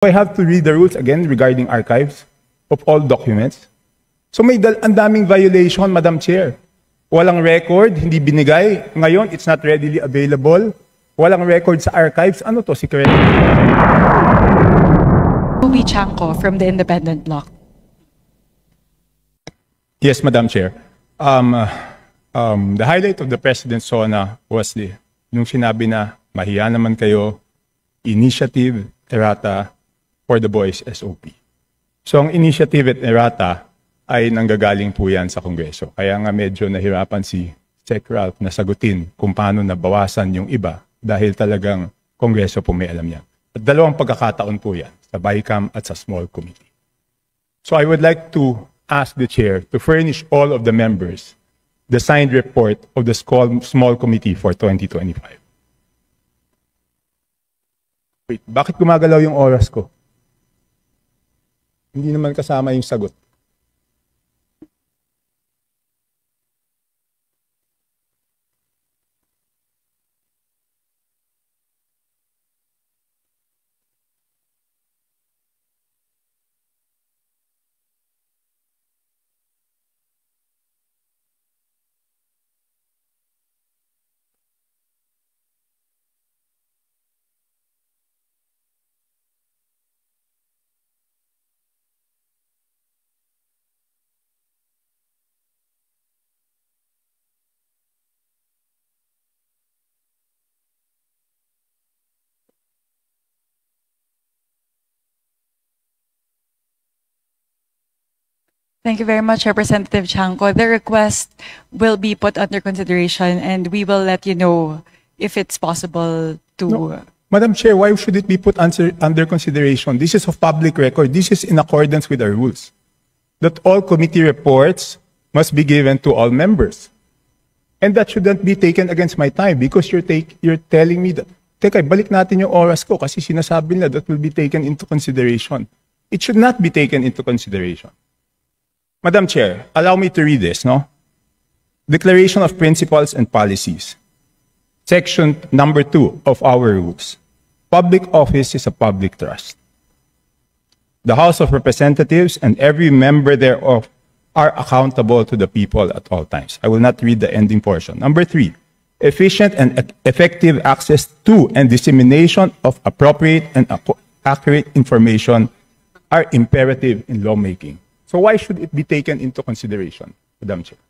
I have to read the rules again regarding archives of all documents. So may ang daming violation, Madam Chair. Walang record, hindi binigay. Ngayon, it's not readily available. Walang record sa archives. Ano to, secret? Ruby Chanco from the Independent Bloc. Yes, Madam Chair. The highlight of the President's SONA was yung sinabi na mahiya naman kayo, initiative, errata, for the boys SOP. So ang initiative at errata ay nanggagaling po yan sa Kongreso. Kaya nga medyo nahirapan si Sec. Ralph na sagutin kung paano nabawasan yung iba dahil talagang Kongreso po may alam yan. At dalawang pagkakataon po yan, sa BICAM at sa small committee. So I would like to ask the Chair to furnish all of the members the signed report of the small committee for 2025. Wait, bakit gumagalaw yung oras ko? Hindi naman kasama yung sagot. Thank you very much, Representative Chanco. The request will be put under consideration and we will let you know if it's possible to... No. Madam Chair, why should it be put under consideration? This is of public record. This is in accordance with our rules. That all committee reports must be given to all members. And that shouldn't be taken against my time because you're telling me that, teka, balik natin yung oras ko kasi sinasabi nila that will be taken into consideration. It should not be taken into consideration. Madam Chair, allow me to read this, no? Declaration of Principles and Policies. Section number 2 of our rules. Public office is a public trust. The House of Representatives and every member thereof are accountable to the people at all times. I will not read the ending portion. Number 3, efficient and effective access to and dissemination of appropriate and accurate information are imperative in lawmaking. So why should it be taken into consideration, Madam Chair?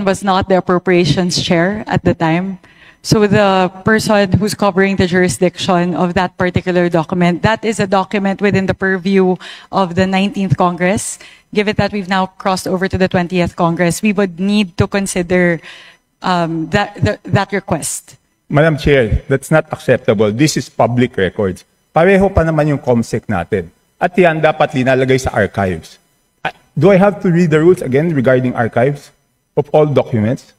Was not the appropriations chair at the time. So the person who's covering the jurisdiction of that particular document, that is a document within the purview of the 19th Congress. Given that we've now crossed over to the 20th Congress, we would need to consider that request. Madam Chair, that's not acceptable. This is public records. Pareho pa naman yung COMSEC natin. At yan dapat linalagay sa archives. Do I have to read the rules again regarding archives of all documents?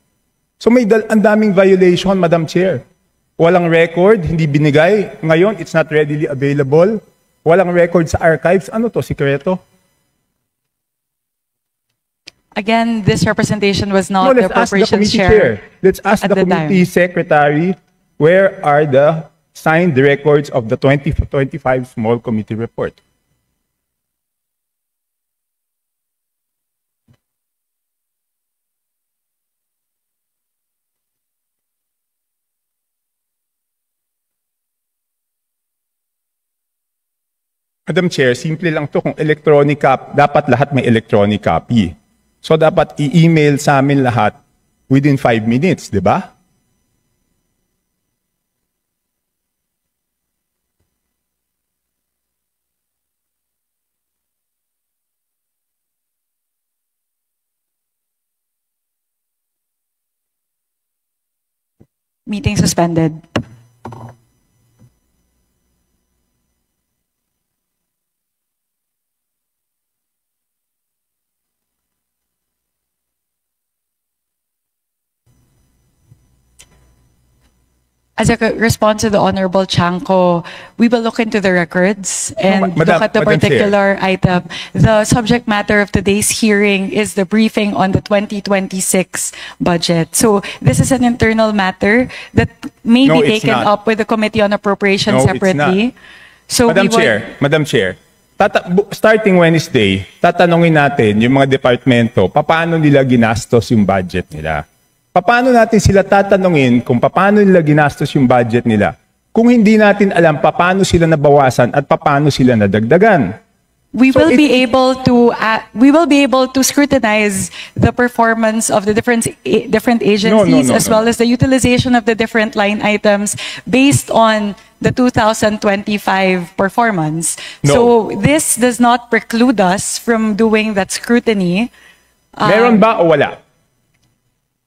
So may ang daming violation, Madam Chair. Walang record, hindi binigay. Ngayon, it's not readily available. Walang record sa archives. Ano to, sikreto? Again, this representation was not the appropriations chair. Let's ask the committee secretary, where are the signed records of the 2025 small committee report? Madam Chair, simple lang to. Kung electronic copy, dapat lahat may electronic copy. So dapat i-email sa amin lahat within 5 minutes, di ba? Meeting suspended. As a response to the Honorable Chanco, we will look into the records and look at the particular item. The subject matter of today's hearing is the briefing on the 2026 budget. So this is an internal matter that may be taken up with the Committee on Appropriations separately. So Madam Chair, starting Wednesday, tatanungin natin yung mga departamento, paano nila ginastos yung budget nila. Paano natin sila tatanungin kung paano nila ginastos yung budget nila kung hindi natin alam paano sila nabawasan at paano sila nadagdagan. We will be able to scrutinize the performance of the different agencies as well as the utilization of the different line items based on the 2025 performance. So this does not preclude us from doing that scrutiny. Meron ba o wala?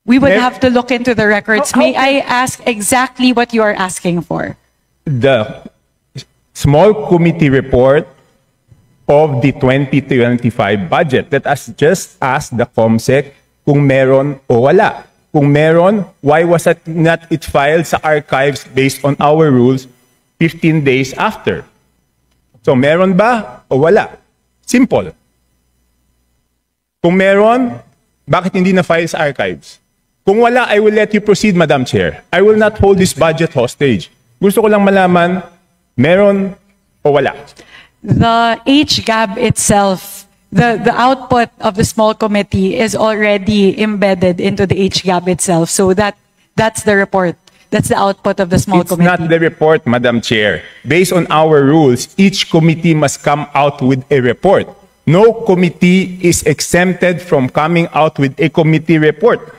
We would have to look into the records. May I ask exactly what you are asking for? The small committee report of the 2025 budget. Let us just ask the COMSEC kung meron o wala. Kung meron, why was it not filed sa archives based on our rules 15 days after? So meron ba o wala? Simple. Kung meron, bakit hindi na-file sa archives? Kung wala, I will let you proceed, Madam Chair. I will not hold this budget hostage. Gusto ko lang malaman, meron o wala? The HGAB itself, the output of the small committee is already embedded into the HGAB itself. So that's the report. That's the output of the small committee. It's not the report, Madam Chair. Based on our rules, each committee must come out with a report. No committee is exempted from coming out with a committee report.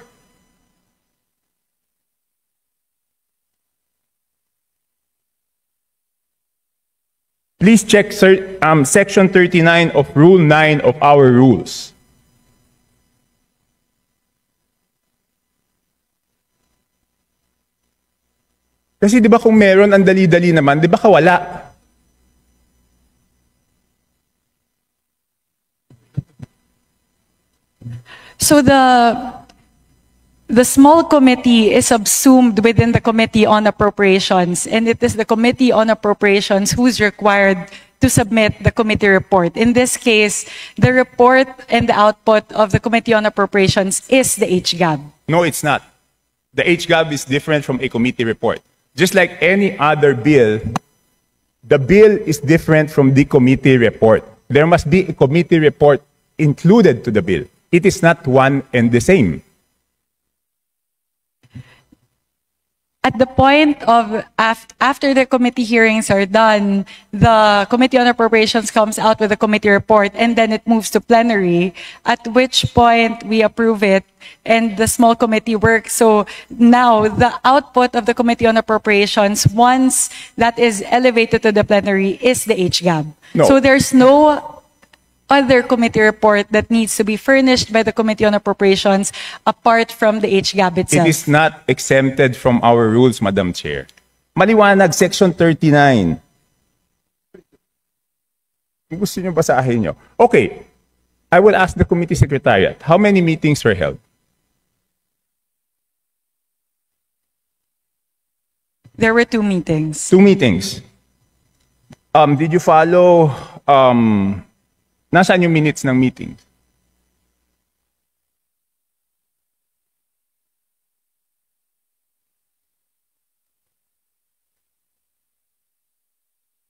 Please check Section 39 of Rule 9 of our rules. Kasi di ba kung meron, ang dali-dali naman, di ba kawala? So the small committee is subsumed within the Committee on Appropriations, and it is the Committee on Appropriations who's required to submit the committee report. In this case, the report and the output of the Committee on Appropriations is the HGAB. No, it's not. The HGAB is different from a committee report. Just like any other bill, the bill is different from the committee report. There must be a committee report included to the bill. It is not one and the same. At the point of after the committee hearings are done, the Committee on Appropriations comes out with a committee report, and then it moves to plenary, at which point we approve it and the small committee works. So now the output of the Committee on Appropriations, once that is elevated to the plenary, is the HGAB. No. So there's no other committee report that needs to be furnished by the Committee on Appropriations apart from the HGAB itself. It is not exempted from our rules, Madam Chair. Maliwanag, Section 39. Gusto nyo basahin nyo? Okay, I will ask the committee secretariat, how many meetings were held? There were 2 meetings. 2 meetings. Did you follow... Nasaan yung minutes ng meeting?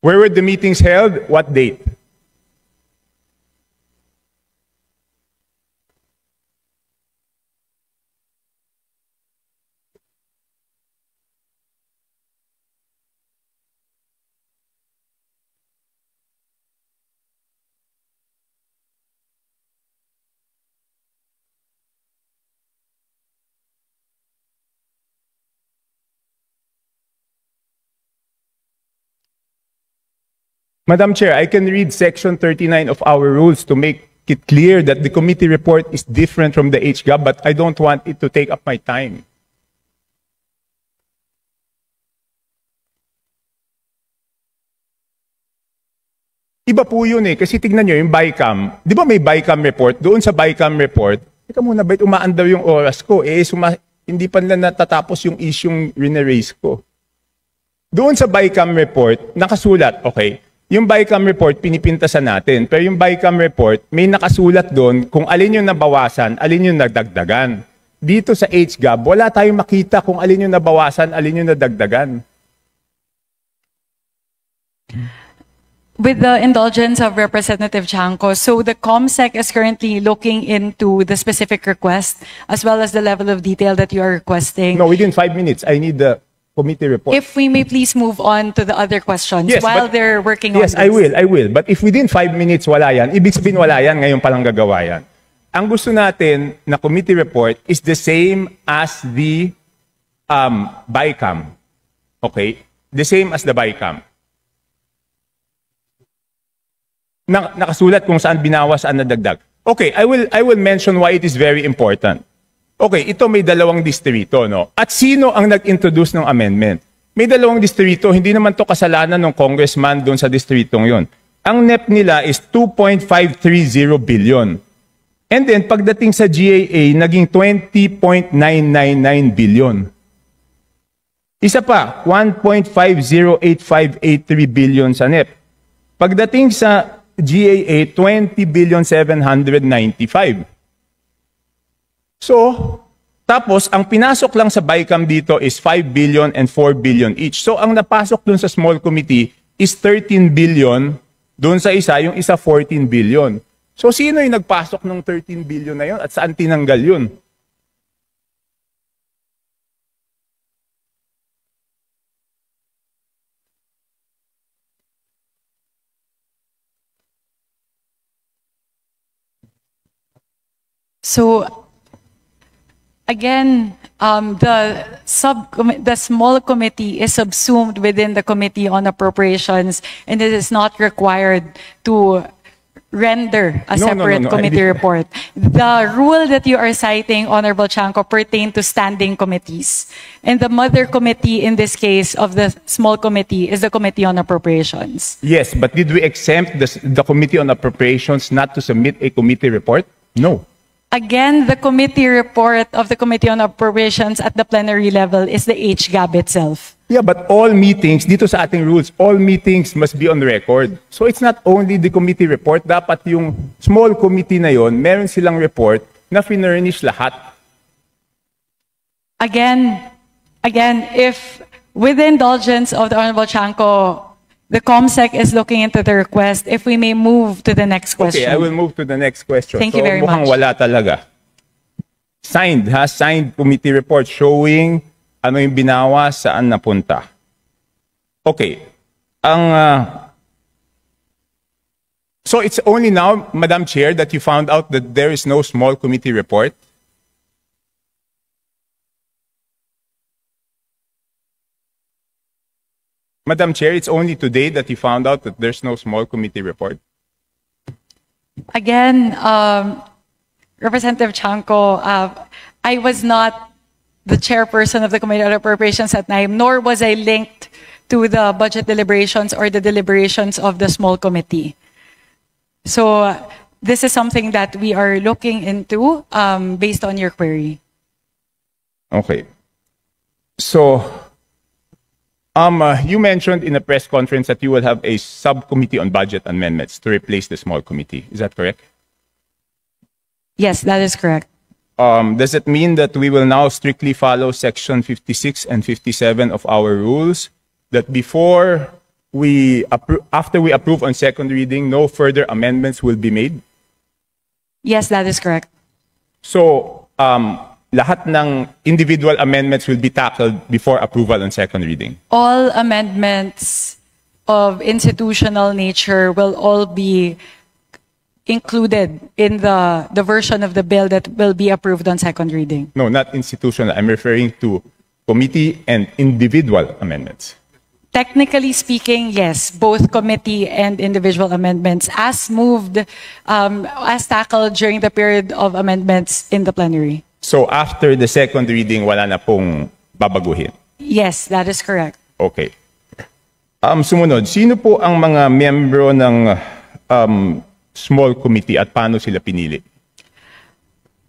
Where were the meetings held? What date? Madam Chair, I can read Section 39 of our rules to make it clear that the committee report is different from the HGAB, but I don't want it to take up my time. Iba po yun eh, kasi tignan nyo yung BICAM. Di ba may BICAM report? Doon sa BICAM report, teka muna, bait umaandaw yung oras ko? Hindi pa nila natatapos yung isyong rineraise ko. Doon sa BICAM report, nakasulat, okay, yung BICAM report, pinipintasan natin. Pero yung BICAM report, may nakasulat doon kung alin yung nabawasan, alin yung nagdagdagan. Dito sa HGAB, wala tayong makita kung alin yung nabawasan, alin yung nadagdagan. With the indulgence of Representative Chanco, so the COMSEC is currently looking into the specific request as well as the level of detail that you are requesting. No, within 5 minutes, I need the committee report. If we may please move on to the other questions Yes, while but- they're working on Yes, this. I will. But if within 5 minutes wala yan, ibig sabihin wala yan, ngayon palang gagawa yan. Ang gusto natin na committee report is the same as the BICAM. Okay? The same as the BICAM. Nakasulat kung saan binawas, saan nadagdag. Okay, I will mention why it is very important. Okay, ito may dalawang distrito, no? At sino ang nag-introduce ng amendment? May dalawang distrito, hindi naman to kasalanan ng congressman doon sa distritong yon. Ang NEP nila is 2.530 billion. And then, pagdating sa GAA, naging 20.999 billion. Isa pa, 1.508583 billion sa NEP. Pagdating sa GAA, 20,795. So, tapos, ang pinasok lang sa BICAM dito is 5 billion and 4 billion each. So, ang napasok dun sa small committee is 13 billion. Dun sa isa, yung isa 14 billion. So, sino yung nagpasok ng 13 billion na yun at saan tinanggal yun? So, again, the small committee is subsumed within the Committee on Appropriations, and it is not required to render a separate committee report. The rule that you are citing, Honorable Chanco, pertain to standing committees. And the mother committee in this case of the small committee is the Committee on Appropriations. Yes, but did we exempt the Committee on Appropriations not to submit a committee report? No. Again, the committee report of the Committee on Appropriations at the plenary level is the HGAB itself. Yeah, but all meetings, dito sa ating rules, all meetings must be on record. So it's not only the committee report, dapat yung small committee na yon, meron silang report na finurnish lahat. Again, if with the indulgence of the Honorable Chanco, the COMSEC is looking into the request, if we may move to the next question. Okay, I will move to the next question. Thank you very mukhang much. wala talaga. Signed committee report showing ano yung binawa, saan napunta. Okay. So it's only now, Madam Chair, that you found out that there is no small committee report? Madam Chair, it's only today that you found out that there's no small committee report? Again, Representative Chanco, I was not the chairperson of the Committee on Appropriations at NIME, nor was I linked to the budget deliberations or the deliberations of the small committee. So this is something that we are looking into based on your query. Okay. So, you mentioned in a press conference that you will have a subcommittee on budget amendments to replace the small committee. Is that correct? Yes, that is correct. Does it mean that we will now strictly follow section 56 and 57 of our rules? That after we approve on second reading, no further amendments will be made? Yes, that is correct. So, lahat ng individual amendments will be tackled before approval on second reading? All amendments of institutional nature will all be included in the version of the bill that will be approved on second reading. No, not institutional. I'm referring to committee and individual amendments. Technically speaking, yes, both committee and individual amendments as moved, as tackled during the period of amendments in the plenary. So after the second reading, wala na pong babaguhin? Yes, that is correct. Okay. Sumunod, sino po ang mga miyembro ng small committee at paano sila pinili?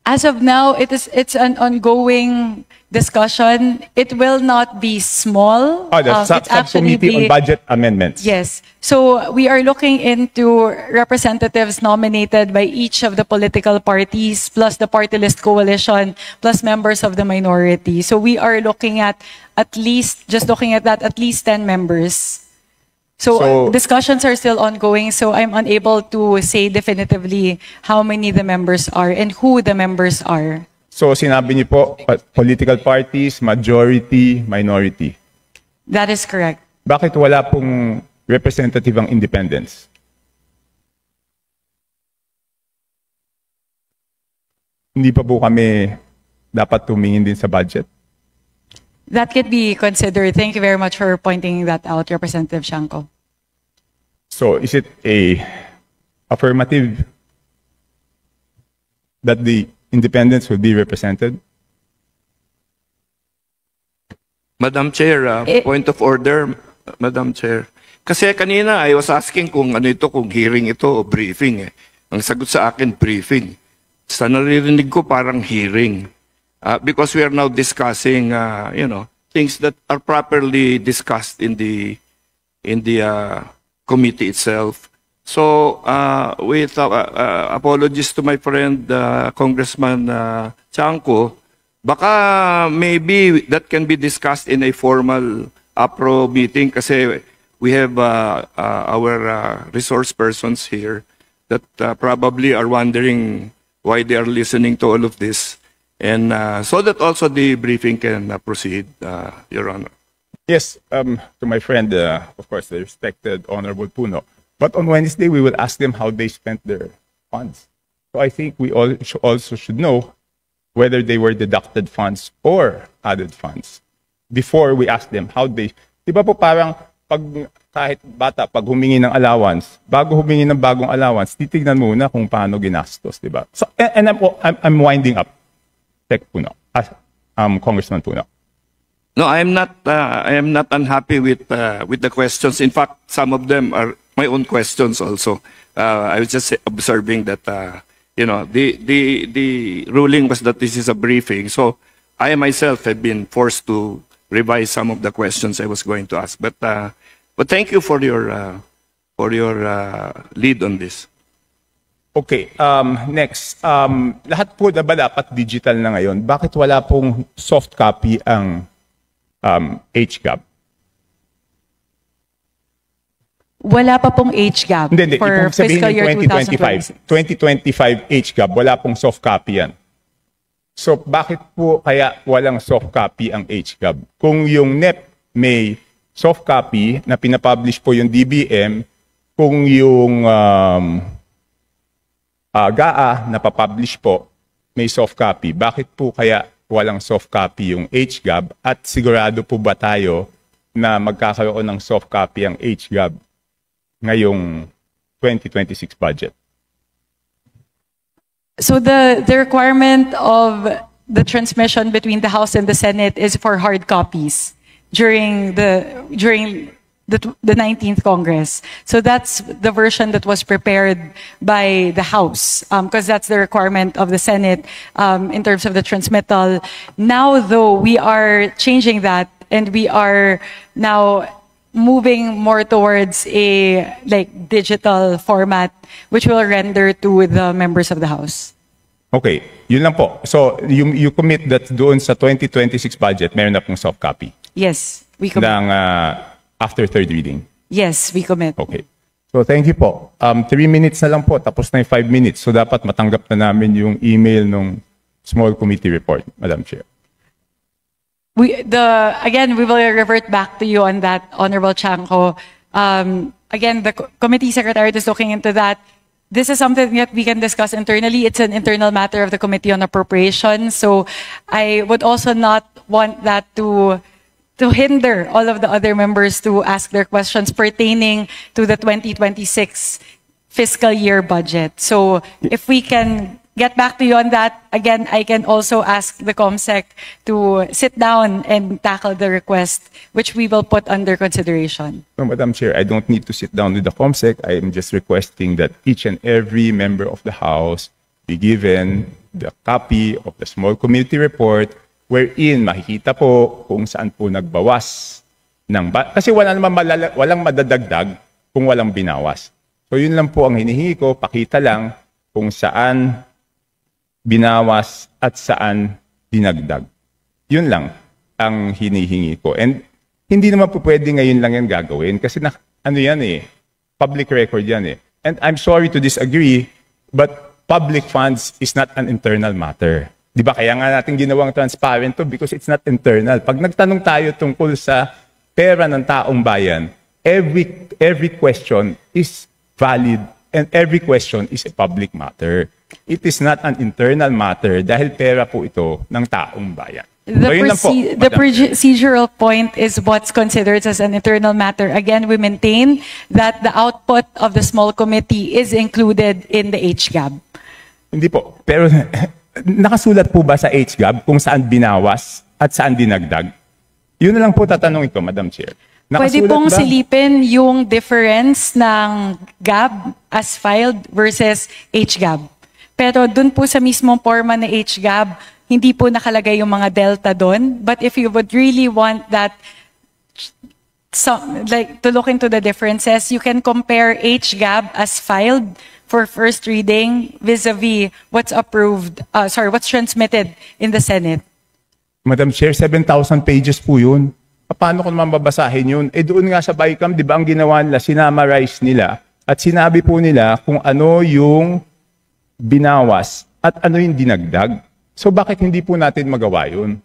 As of now, it's an ongoing discussion. It will not be small. The It's actually subcommittee on budget amendments. Yes. So we are looking into representatives nominated by each of the political parties, plus the party list coalition, plus members of the minority. So we are looking at least 10 members. So discussions are still ongoing, so I'm unable to say definitively how many the members are and who the members are. So sinabi niyo po, political parties, majority, minority. That is correct. Bakit wala pong representative ang independents? Hindi pa po kami dapat tumingin din sa budget? That could be considered. Thank you very much for pointing that out, Representative Shanko. So is it a affirmative that the independents will be represented? Madam Chair, point of order, Madam Chair. Kasi kanina I was asking kung ano ito, kung hearing ito o briefing. Ang sagot sa akin, briefing. Sa naririnig ko parang hearing. Because we are now discussing, things that are properly discussed in the committee itself. So, with apologies to my friend Congressman Chanco, baka maybe that can be discussed in a formal APRO meeting kasi we have our resource persons here that probably are wondering why they are listening to all of this. And so that also the briefing can proceed, Your Honor. Yes, to my friend, of course, the respected Honorable Puno. But on Wednesday, we will ask them how they spent their funds. So I think we all also should know whether they were deducted funds or added funds before we ask them how they... Di ba po parang pag kahit bata, pag humingi ng allowance, bago humingi ng bagong allowance, titignan muna kung paano ginastos, di ba? So, and I'm winding up. Tech Puno, Congressman Puno. No, I am not unhappy with the questions. In fact, some of them are my own questions also. I was just observing that the ruling was that this is a briefing. So I myself have been forced to revise some of the questions I was going to ask. But thank you for your lead on this. Okay, next. Lahat po na ba dapat digital na ngayon? Bakit wala pong soft copy ang HGAB? Wala pa pong HGAB Hindi. for Ibig sabihin fiscal year ng 2025 HGAB, wala pong soft copy yan. So bakit po kaya walang soft copy ang HGAB? Kung yung NEP may soft copy na pinapublish po yung DBM, kung yung GAA na papublish po, may soft copy. Bakit po kaya walang soft copy yung HGAB at sigurado po ba tayo na magkakaroon ng soft copy ang HGAB ngayong 2026 budget? So the requirement of the transmission between the House and the Senate is for hard copies during the 19th Congress. So that's the version that was prepared by the House, because that's the requirement of the Senate in terms of the transmittal. Now, though, we are changing that and we are now moving more towards a digital format, which will render to the members of the House. Okay, yun lang po. So you commit that doon sa 2026 budget, meron na pong soft copy? Yes, we commit. Ng after third reading? Yes, we commit. Okay. So thank you po. 3 minutes na lang po, tapos na yung 5 minutes. So dapat matanggap na namin yung email ng small committee report, Madam Chair. Again, we will revert back to you on that, Honorable Chanco. Again, the committee secretariat is looking into that. This is something that we can discuss internally. It's an internal matter of the Committee on Appropriations. So I would also not want that to hinder all of the other members to ask their questions pertaining to the 2026 fiscal year budget. So if we can get back to you on that, again, I can also ask the COMSEC to sit down and tackle the request, which we will put under consideration. So, Madam Chair, I don't need to sit down with the COMSEC. I am just requesting that each and every member of the House be given the copy of the small committee report wherein makikita po kung saan po nagbawas ng kasi walang madadagdag kung walang binawas. So yun lang po ang hinihingi ko, pakita lang kung saan binawas at saan dinagdag. Yun lang ang hinihingi ko. And hindi naman po pwede ngayon lang yan gagawin kasi ano yan eh, public record yan eh. And I'm sorry to disagree, but public funds is not an internal matter. Di ba? Kaya nga natin ginawang transparent to because it's not internal. Pag nagtanong tayo tungkol sa pera ng taong bayan, every question is valid and every question is a public matter. It is not an internal matter dahil pera po ito ng taong bayan. So, yun lang po, The procedural point is what's considered as an internal matter. Again, we maintain that the output of the small committee is included in the HGAB. Hindi po. Pero nakasulat po ba sa HGAB kung saan binawas at saan dinagdag? Yun na lang po tatanong ito, Madam Chair. Pwede Nakasulat pong ba? silipin yung difference ng GAB as filed versus HGAB. Pero dun po sa mismong forma na HGAB, hindi po nakalagay yung mga delta doon. But if you would really want that, to look into the differences, you can compare HGAB as filed for first reading vis-a-vis what's what's transmitted in the Senate. Madam Chair, 7,000 pages po yun. Paano ko naman babasahin yun? Eh doon nga sa BICAM, di ba ang ginawa nila, sinamarize nila at sinabi po nila kung ano yung binawas at ano yung dinagdag. So bakit hindi po natin magawa yun?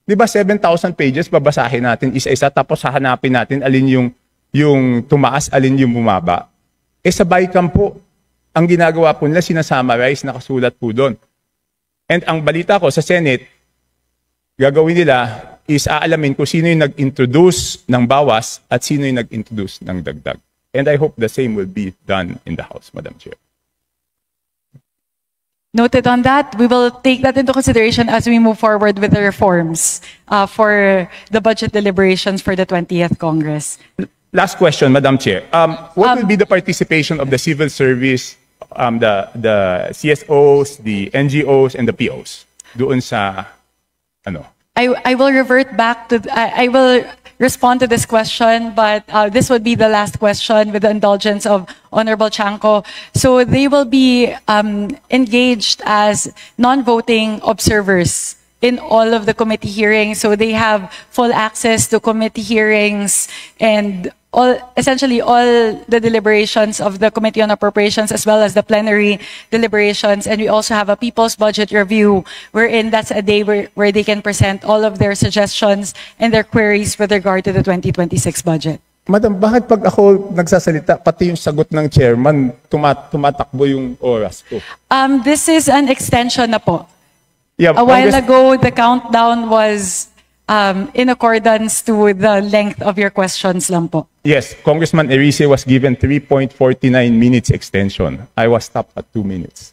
Di ba 7,000 pages, babasahin natin isa-isa tapos hahanapin natin alin yung tumaas, alin yung bumaba. Eh sa BICAM po, ang ginagawa po nila, sinasummarize, nakasulat po doon. And ang balita ko sa Senate, gagawin nila is aalamin kung sino yung nag-introduce ng bawas at sino yung nag-introduce ng dagdag. And I hope the same will be done in the House, Madam Chair. Noted on that, we will take that into consideration as we move forward with the reforms for the budget deliberations for the 20th Congress. Last question, Madam Chair. What will be the participation of the civil service, the CSOs, the NGOs, and the POs doon sa ano? I will revert back to, I will respond to this question, but this would be the last question with the indulgence of Honorable Chanco. So they will be engaged as non-voting observers in all of the committee hearings. So they have full access to committee hearings and essentially all the deliberations of the Committee on Appropriations as well as the plenary deliberations. And we also have a People's Budget Review wherein that's a day where they can present all of their suggestions and their queries with regard to the 2026 budget. Madam, bakit pag ako nagsasalita, pati yung sagot ng chairman, tumatakbo yung oras ko? This is an extension na po. Yeah, A while ago, the countdown was in accordance to the length of your questions lang po. Yes, Congressman Erice was given 3.49 minutes extension. I was stopped at 2 minutes.